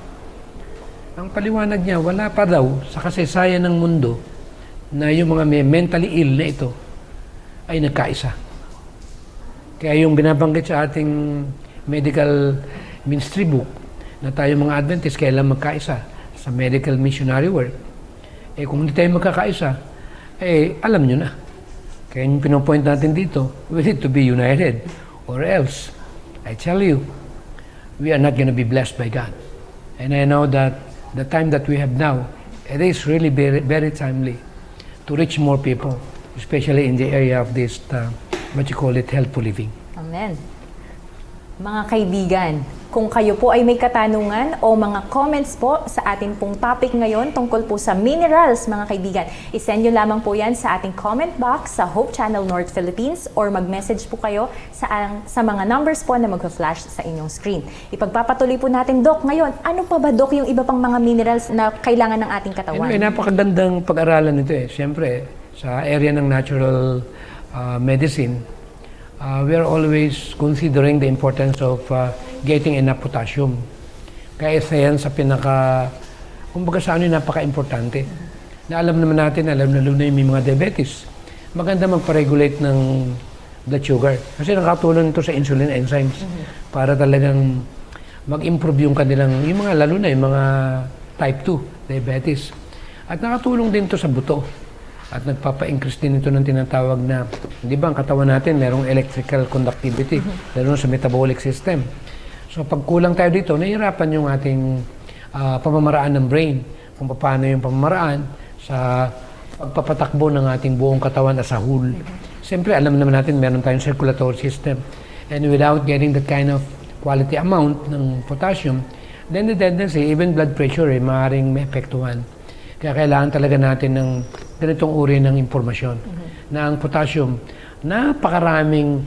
Ang paliwanag niya, wala pa daw sa kasaysayan ng mundo na yung mga mentally ill na ito ay nagkaisa. Kaya yung binabanggit sa ating medical ministry book, na tayo mga Adventist, kailan magkaisa sa medical missionary work. Kung hindi tayo magkakaisa, alam nyo na. Kaya yung pinopoint natin dito, we need to be united. Or else, I tell you, we are not going to be blessed by God. And I know that the time that we have now, it is really very, very timely to reach more people, especially in the area of this, what you call it, healthful living. Amen. Mga kaibigan, kung kayo po ay may katanungan o mga comments po sa ating pong topic ngayon tungkol po sa minerals, mga kaibigan, isend nyo lamang po yan sa ating comment box sa Hope Channel North Philippines or mag-message po kayo sa mga numbers po na mag-flash sa inyong screen. Ipagpapatuloy po natin, Doc, ngayon, ano pa ba, Doc, yung iba pang mga minerals na kailangan ng ating katawan? Anyway, napakagandang pag-aralan ito Siyempre, sa area ng natural medicine, we are always considering the importance of getting enough potassium. Kaya isa yan sa kumbaga sa ano yung napaka-importante. Na alam naman natin, lalo na yung may mga diabetes, maganda magpa-regulate ng blood sugar. Kasi nakatulong ito sa insulin enzymes para talagang mag-improve yung kanilang, yung mga lalo na yung mga type 2 diabetes. At nakatulong din ito sa buto. At nagpapa-increase din ito ng tinatawag na, di ba, ang katawan natin merong electrical conductivity, lalo sa metabolic system. So pag kulang tayo dito, nahihirapan yung ating pamamaraan ng brain. Kung paano yung pamamaraan sa pagpapatakbo ng ating buong katawan as a whole. Siyempre, alam naman natin meron tayong circulatory system. And without getting that kind of quality amount ng potassium, then the tendency, even blood pressure, maaaring may epektuhan. Kaya kailangan talaga natin ng ganitong uri ng impormasyon. Na ang potassium, napakaraming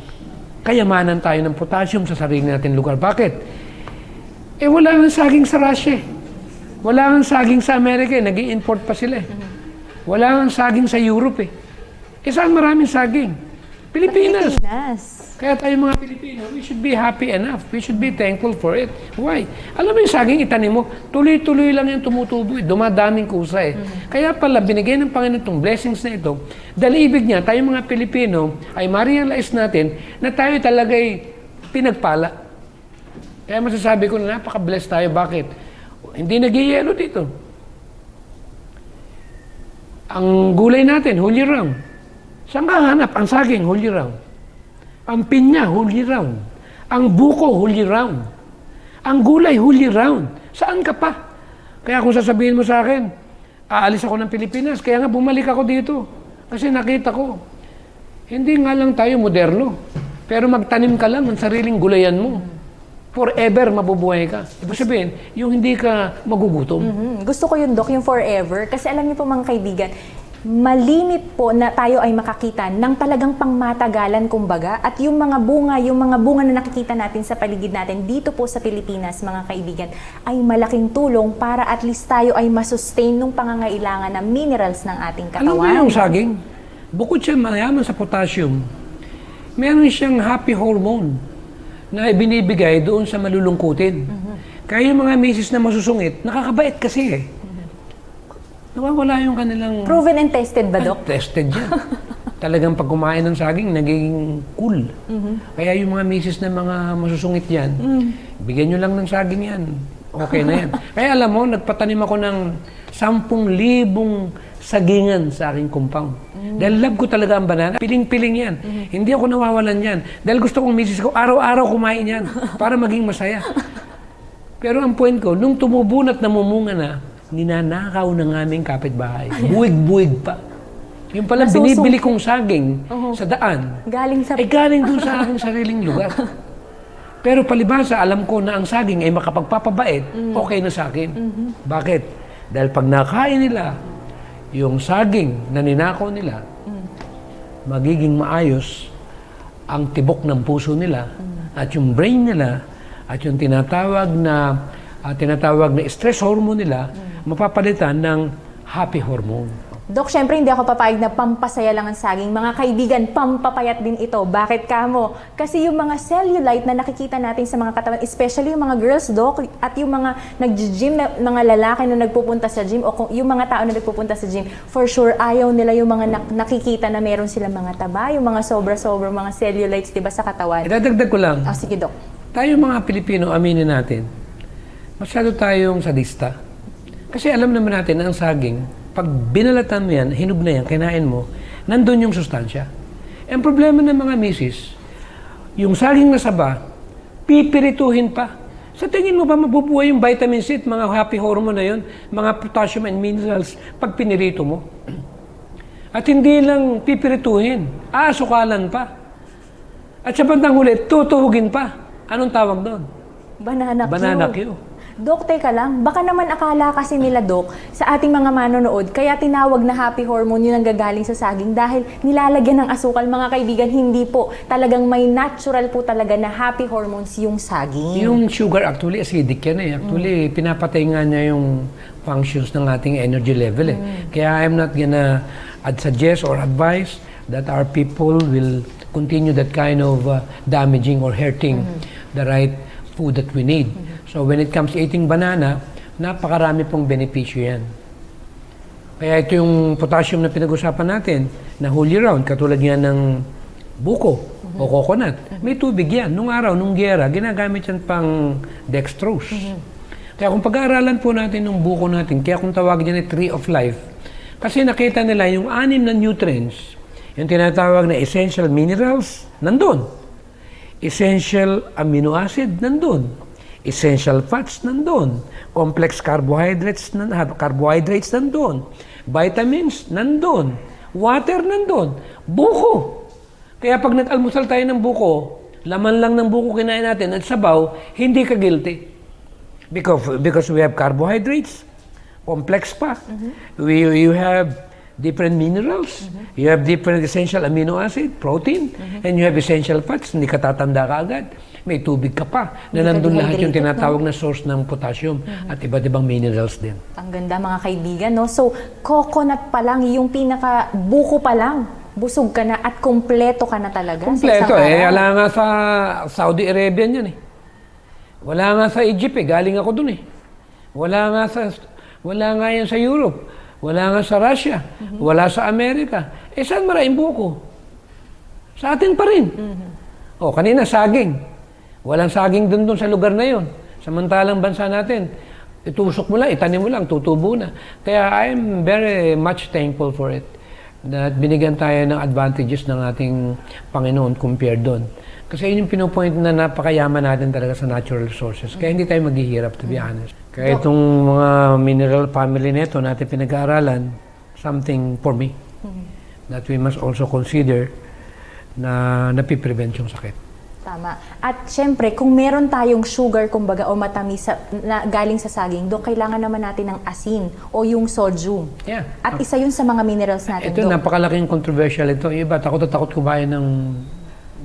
kayamanan tayo ng potassium sa sarili natin lugar. Bakit? Wala nga saging sa Russia. Wala nga saging sa Amerika. Nag-i-import pa sila. Wala nga saging sa Europe. Saan maraming saging? Pilipinas. Pilipinas. Kaya tayo mga Pilipino, we should be happy enough. We should be thankful for it. Why? Alam mo yung saging itanim mo, tuloy-tuloy lang yung tumutubo. Dumadaming kusa eh. Kaya pala, binigay ng Panginoon itong blessings na ito. Dahil ibig niya, tayo mga Pilipino, ay ma-realize natin na tayo talaga'y pinagpala. Kaya masasabi ko na napaka-blessed tayo. Bakit? Hindi nag-yelo dito. Ang gulay natin, whole year round. Saan ka hanap? Ang saging, whole year round. Ang pinya, whole year round. Ang buko, whole year round. Ang gulay, whole year round. Saan ka pa? Kaya kung sasabihin mo sa akin, aalis ako ng Pilipinas, kaya nga bumalik ako dito. Kasi nakita ko, hindi nga lang tayo moderno. Pero magtanim ka lang ng sariling gulayan mo. Forever mabubuhay ka. Ibig sabihin, yung hindi ka magugutom. Gusto ko yun, Doc, yung forever. Kasi alam niyo po mga kaibigan, malimit po na tayo ay makakita ng talagang pangmatagalan kumbaga. At yung mga bunga na nakikita natin sa paligid natin dito po sa Pilipinas, mga kaibigan, ay malaking tulong para at least tayo ay masustain nung pangangailangan ng minerals ng ating Ano katawan. ba yung saging? Bukod siya mayaman sa potassium, meron siyang happy hormone na ibinibigay doon sa malulungkutin. Kaya yung mga misis na masusungit, nakakabait kasi eh. Nawawala yung kanilang... Proven and tested ba, Doc? Tested yan. Talagang pag kumain ng saging, naging cool. Kaya yung mga misis na mga masusungit yan, bigyan nyo lang ng saging yan. Okay na yan. Kaya alam mo, nagpatanim ako ng 10,000 sagingan sa aking compound. Dahil love ko talaga ang banana. Piling-piling yan. Hindi ako nawawalan yan. Dahil gusto kong misis ko, araw-araw kumain yan para maging masaya. Pero ang point ko, nung tumubo at namumunga na, ninanakaw ng aming kapitbahay. Buwig-buwig pa. Yung pala binibili kong saging sa daan, Galing sa... galing dun sa aking sariling lugar. Pero palibhasa, alam ko na ang saging ay makapagpapabait, okay na sa akin. Bakit? Dahil pag nakain nila, yung saging na ninakaw nila, magiging maayos ang tibok ng puso nila at yung brain nila at yung tinatawag na stress hormone nila mapapalitan ng happy hormone. Doc, syempre hindi ako papayag na pampasaya lang ang saging. Mga kaibigan, pampapayat din ito. Bakit kamo? Kasi yung mga cellulite na nakikita natin sa mga katawan, especially yung mga girls, Doc, at yung mga nag-gym, mga lalaki na nagpupunta sa gym, o kung yung mga tao na nagpupunta sa gym, for sure, ayaw nila yung mga nakikita na meron silang mga taba, yung mga sobra-sobra, mga cellulites, diba, sa katawan. Idadagdag ko lang. Sige, Doc. Tayo mga Pilipino, aminin natin, masyado tayong sadista. Kasi alam naman natin na ang saging, pag binalatan mo yan, hinog na yan, kinain mo, nandun yung sustansya. Ang problema ng mga misis, yung saging na saba, pipirituhin pa. Sa tingin mo ba mabubuhay yung vitamin C at mga happy hormone na yun, mga potassium and minerals, pag pinirito mo? At hindi lang pipirituhin, aasukalan pa. At sa bandang huli, tutuhugin pa. Anong tawag doon? Banana Q. Banana Q. Doc, teka lang. Baka naman akala kasi nila, Doc, sa ating mga manonood, kaya tinawag na happy hormone yun ang gagaling sa saging dahil nilalagyan ng asukal. Mga kaibigan, hindi po. Talagang may natural po talaga na happy hormones yung saging. Yung sugar actually acidic yan eh. Actually, pinapatay nga niya yung functions ng ating energy level eh. Kaya I'm not gonna suggest or advise that our people will continue that kind of damaging or hurting the right food that we need. So when it comes to eating banana, napakarami pong benepisyo yan. Kaya ito yung potassium na pinag-usapan natin, na whole year round, katulad yan ng buko o coconut. May tubig yan. Nung araw, nung giyera, ginagamit yan pang dextrose. Kaya kung pag-aaralan po natin ng buko natin, kaya kung tawagin yan ay tree of life, kasi nakita nila yung 6 na nutrients, yung tinatawag na essential minerals, nandun. Essential amino acid, nandun. Essential fats, nandun. Complex carbohydrates, nandun. Vitamins, nandun. Water, nandun. Buko. Kaya pag nag-almusal tayo ng buko, laman lang ng buko kinain natin at sabaw, hindi ka guilty. Because we have carbohydrates, complex pa. You have different minerals, you have different essential amino acid, protein, and you have essential fats, hindi ka tatanda ka agad. May tubig ka pa, na nandun lahat yung tinatawag na source ng potassium at iba't ibang minerals din. Ang ganda mga kaibigan, no? So, coconut pa lang, yung pinaka-buko pa lang, busog ka na at kumpleto ka na talaga sa Kompleto isang eh. araw. Wala nga sa Saudi Arabia yan eh. Wala nga sa Egypt eh. Galing ako dun eh. Wala nga yan sa Europe. Wala nga sa Russia. Wala sa Amerika. Eh saan maraming buko? Sa atin pa rin. O, kanina saging. Walang saging dun sa lugar na yon. Samantalang bansa natin, itusok mo lang, itanim mo lang, tutubo na. Kaya I'm very much thankful for it. Na binigyan tayo ng advantages ng ating Panginoon compared doon. Kasi yun yung pinupoint na napakayaman natin talaga sa natural resources. Kaya hindi tayo maghihirap, to be honest. Kaya itong mga mineral family neto natin pinag-aaralan, something for me that we must also consider na napiprevent yung sakit. Tama. At syempre, kung meron tayong sugar, kumbaga, o matamis na galing sa saging, Dok, kailangan naman natin ng asin o yung sodium. Yeah. At isa yun sa mga minerals natin, Ito, Dok. napakalaking controversial ito. Yung iba, takot na takot kumain ng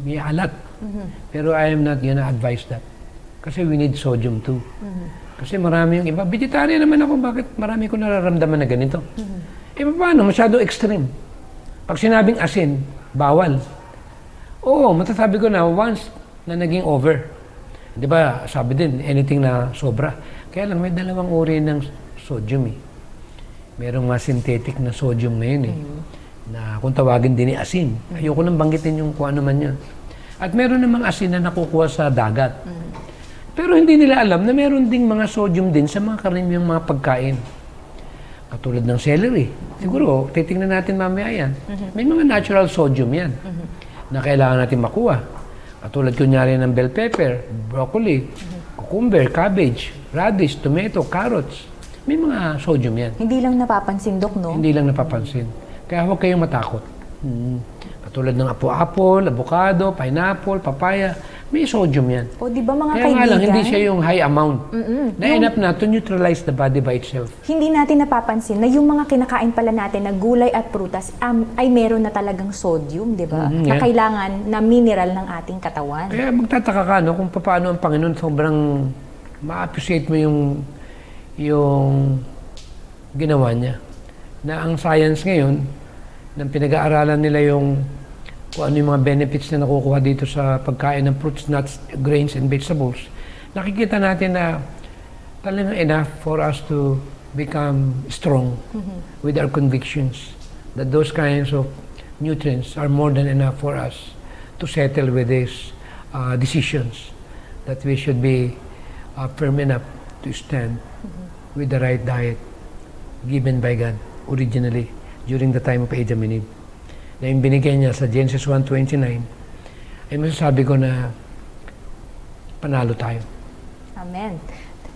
may alat. Pero I am not gonna advise that. Kasi we need sodium too. Kasi marami yung iba. Vegetarian naman ako, bakit marami ko nararamdaman na ganito? Eh, paano? Masyado extreme. Pag sinabing asin, bawal. Oo, matasabi ko na once na naging over. Di ba, sabi din, anything na sobra. Kaya lang, may dalawang uri ng sodium eh. Merong mga synthetic na sodium ngayon eh. Na kung tawagin din asin. Ayoko nang banggitin yung kung ano man yan. At meron namang asin na nakukuha sa dagat. Pero hindi nila alam na meron ding mga sodium din sa mga karaniwang mga pagkain. Katulad ng celery. Siguro, titingnan natin mamaya yan. May mga natural sodium yan na kailangan natin makuha. Katulad kunyari ng bell pepper, broccoli, cucumber, cabbage, radish, tomato, carrots. May mga sodium yan. Hindi lang napapansin, Dok, no? Hindi lang napapansin. Kaya huwag kayong matakot. Katulad ng apple, avocado, pineapple, papaya, may sodium yan. O, di ba mga Kaya kaibigan? nga lang, hindi siya yung high amount. Na enough na to neutralize the body by itself. Hindi natin napapansin na yung mga kinakain pala natin na gulay at prutas ay meron na talagang sodium, di ba? Na yeah. kailangan na mineral ng ating katawan. Kaya magtataka ka, no, kung paano ang Panginoon sobrang ma-appreciate mo yung ginawa niya. Na ang science ngayon, nang pinag-aaralan nila yung kung ano yung mga benefits na nakukuha dito sa pagkain ng fruits, nuts, grains, and vegetables, nakikita natin na talagang enough for us to become strong with our convictions that those kinds of nutrients are more than enough for us to settle with these decisions that we should be firm enough to stand with the right diet given by God originally during the time of Adam and Eve. Na yung binigay niya sa Genesis 1:29, ay masasabi ko na panalo tayo. Amen.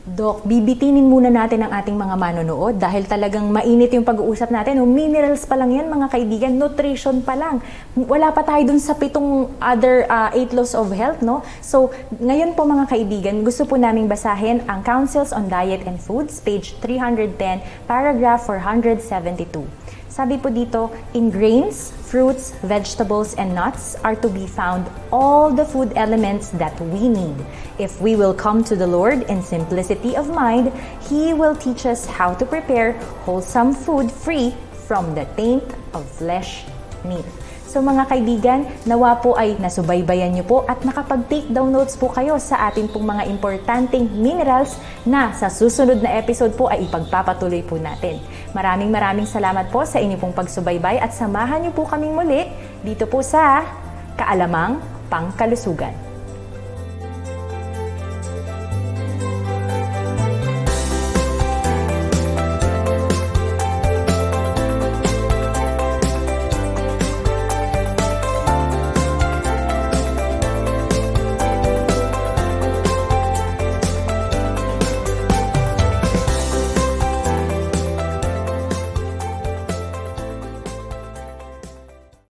Dok, bibitinin muna natin ang ating mga manonood dahil talagang mainit yung pag-uusap natin. O, minerals pa lang yan, mga kaibigan, nutrition pa lang. Wala pa tayo dun sa 7 other 8 laws of health, no? So, ngayon po mga kaibigan, gusto po naming basahin ang Counsels on Diet and Foods, page 310, paragraph 472. Sabi po dito, in grains, fruits, vegetables, and nuts are to be found all the food elements that we need. If we will come to the Lord in simplicity of mind, He will teach us how to prepare wholesome food free from the taint of flesh meat. So mga kaibigan, nawa po ay nasubaybayan niyo po at nakapag-take down notes po kayo sa ating pong mga importanteng minerals na sa susunod na episode po ay ipagpapatuloy po natin. Maraming salamat po sa inyong pong pagsubaybay at samahan niyo po kaming muli dito po sa Kaalamang Pangkalusugan.